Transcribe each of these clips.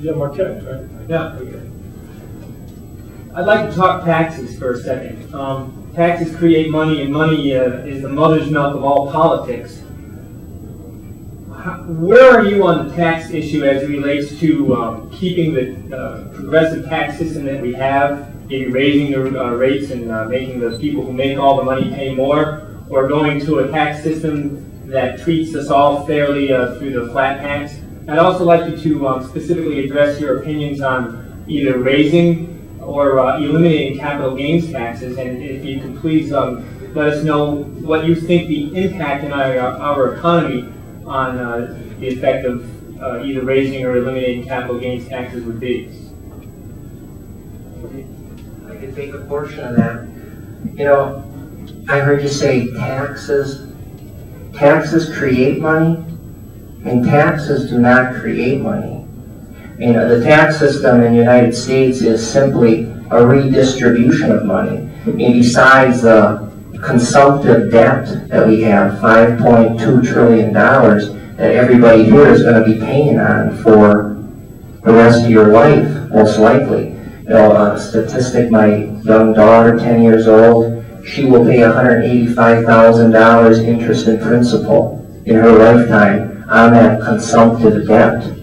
Yeah, Marquette, right? Yeah. I'd like to talk taxes for a second. Taxes create money, and money is the mother's milk of all politics. Where are you on the tax issue as it relates to keeping the progressive tax system that we have, maybe raising the rates and making the people who make all the money pay more, or going to a tax system that treats us all fairly through the flat tax? I'd also like you to specifically address your opinions on either raising or eliminating capital gains taxes, and if you can please let us know what you think the impact in our economy on the effect of either raising or eliminating capital gains taxes would be. I could take a portion of that. You know, I heard you say taxes. Taxes create money, and taxes do not create money. You know, the tax system in the United States is simply a redistribution of money. And besides the consumptive debt that we have, $5.2 trillion, that everybody here is going to be paying on for the rest of your life, most likely. You know, a statistic, my young daughter, 10 years old, she will pay $185,000 interest and principal in her lifetime on that consumptive debt.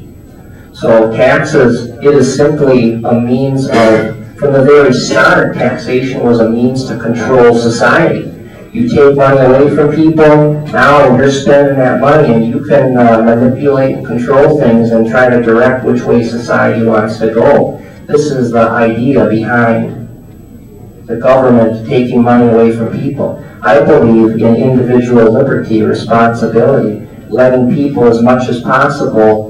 So taxes, it is simply a means of, from the very start, taxation was a means to control society. You take money away from people, now you're spending that money, and you can manipulate and control things and try to direct which way society wants to go. This is the idea behind the government taking money away from people. I believe in individual liberty, responsibility, letting people as much as possible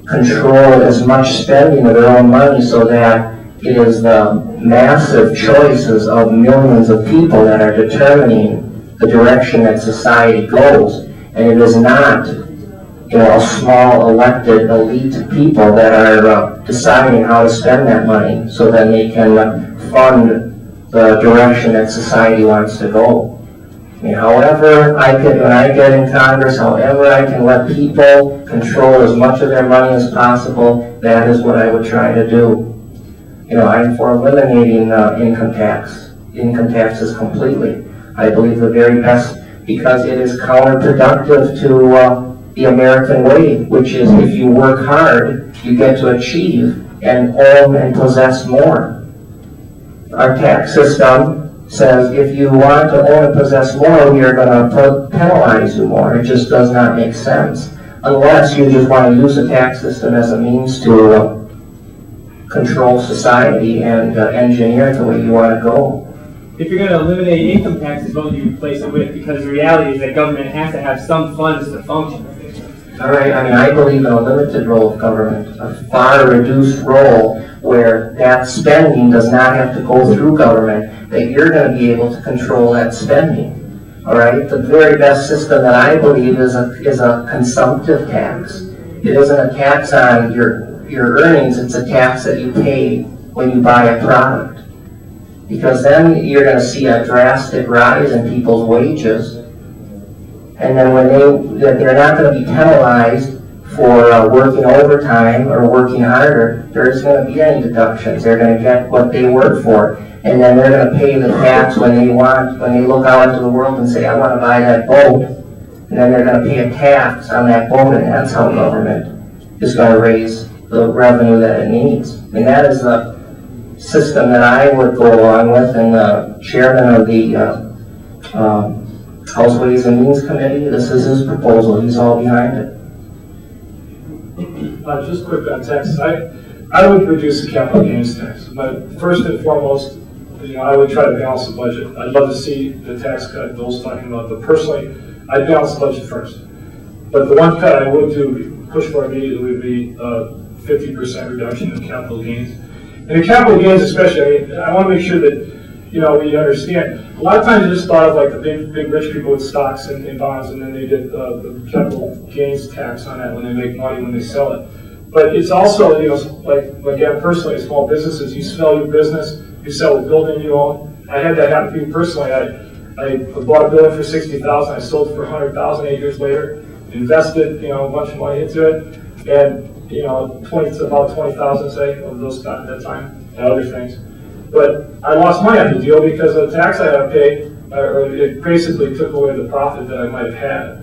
control as much spending of their own money so that it is the massive choices of millions of people that are determining the direction that society goes. And it is not, you know, a small elected elite people that are deciding how to spend that money so then they can fund the direction that society wants to go. I mean, however I can, when I get in Congress, however I can let people control as much of their money as possible, that is what I would try to do. You know, I'm for eliminating income taxes completely. I believe the very best, because it is counterproductive to the American way, which is if you work hard, you get to achieve and own and possess more. Our tax system says if you want to own and possess more, we are going to penalize you more. It just does not make sense. Unless you just want to use the tax system as a means to control society and engineer it the way you want to go. If you're going to eliminate income taxes, what would you replace it with? Because the reality is that government has to have some funds to function. All right, I mean, I believe in a limited role of government, a far reduced role where that spending does not have to go through government, that you're going to be able to control that spending. All right, the very best system that I believe is a consumptive tax. It isn't a tax on your earnings, it's a tax that you pay when you buy a product. Because then you're going to see a drastic rise in people's wages. And then when they're not going to be penalized for working overtime or working harder, there isn't going to be any deductions. They're going to get what they work for. And then they're going to pay the tax when they look out into the world and say, I want to buy that boat. And then they're going to pay a tax on that boat, and that's how government is going to raise the revenue that it needs. And that is the system that I would go along with, and the chairman of the House Ways and Means Committee, this is his proposal. He's all behind it. Just quick on taxes. I would reduce the capital gains tax, but first and foremost, you know, I would try to balance the budget. I'd love to see the tax cut Bill's talking about, but personally, I'd balance the budget first. But the one cut I would push for immediately would be 50% reduction in capital gains. And the capital gains especially, I mean, I want to make sure that, you know, we understand. A lot of times you just thought of like the big rich people with stocks and bonds, and then they get the capital gains tax on that when they make money when they sell it. But it's also, you know, like again, personally, small businesses, you sell your business, you sell the building you own. I had that happen to me personally. I bought a building for $60,000, I sold it for $100,000 8 years later, invested, you know, a bunch of money into it. And, you know, about 20,000, say, of those at that time, and other things. But I lost money on the deal because of the tax I had to pay, or it basically took away the profit that I might have had.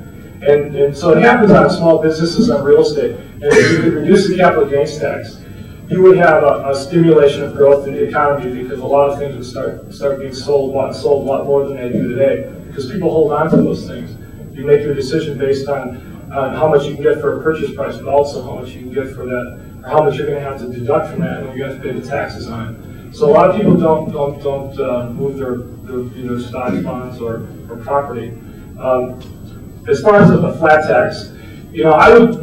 And so it happens on small businesses on real estate. And if you could reduce the capital gains tax, you would have a stimulation of growth in the economy because a lot of things would start being sold a lot more than they do today. Because people hold on to those things. You make your decision based on how much you can get for a purchase price, but also how much you can get for that, or how much you're going to have to deduct from that, and you have to pay the taxes on it. So a lot of people don't move their either stocks, bonds, or property. As far as a flat tax, you know, I would,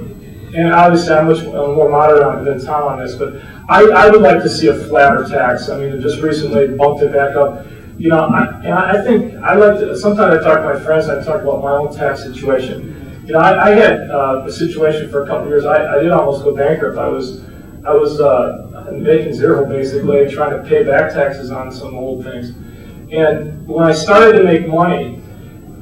and obviously I'm much more moderate than Tom on this, but I would like to see a flatter tax. I mean, just recently bumped it back up. You know, I think I like to, sometimes I talk to my friends, I talk about my own tax situation. You know, I had a situation for a couple of years, I did almost go bankrupt. I was making zero basically, trying to pay back taxes on some old things. And when I started to make money,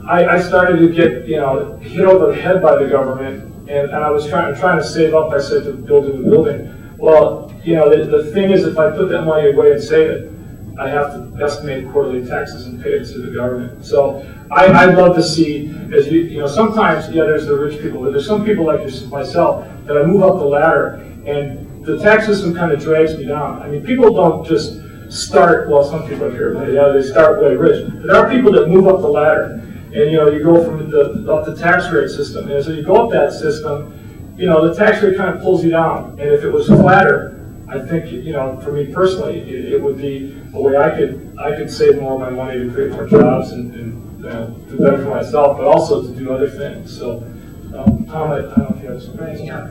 I started to get, you know, hit over the head by the government, and I was trying to save up, I said, to build a new building. Well, you know, the thing is, if I put that money away and save it, I have to estimate quarterly taxes and pay it to the government. So I'd love to see, as you know, sometimes, yeah, there's the rich people, but there's some people like myself that I move up the ladder, and the tax system kind of drags me down. I mean, people don't just start, well, some people are here, but yeah, they start way rich. But there are people that move up the ladder, and you know, you go from up the tax rate system, and so you go up that system, you know, the tax rate kind of pulls you down. And if it was flatter, I think, you know, for me personally, it would be a way I could save more of my money to create more jobs and do better for myself, but also to do other things. So, Tom, I don't know if you have some. Yeah.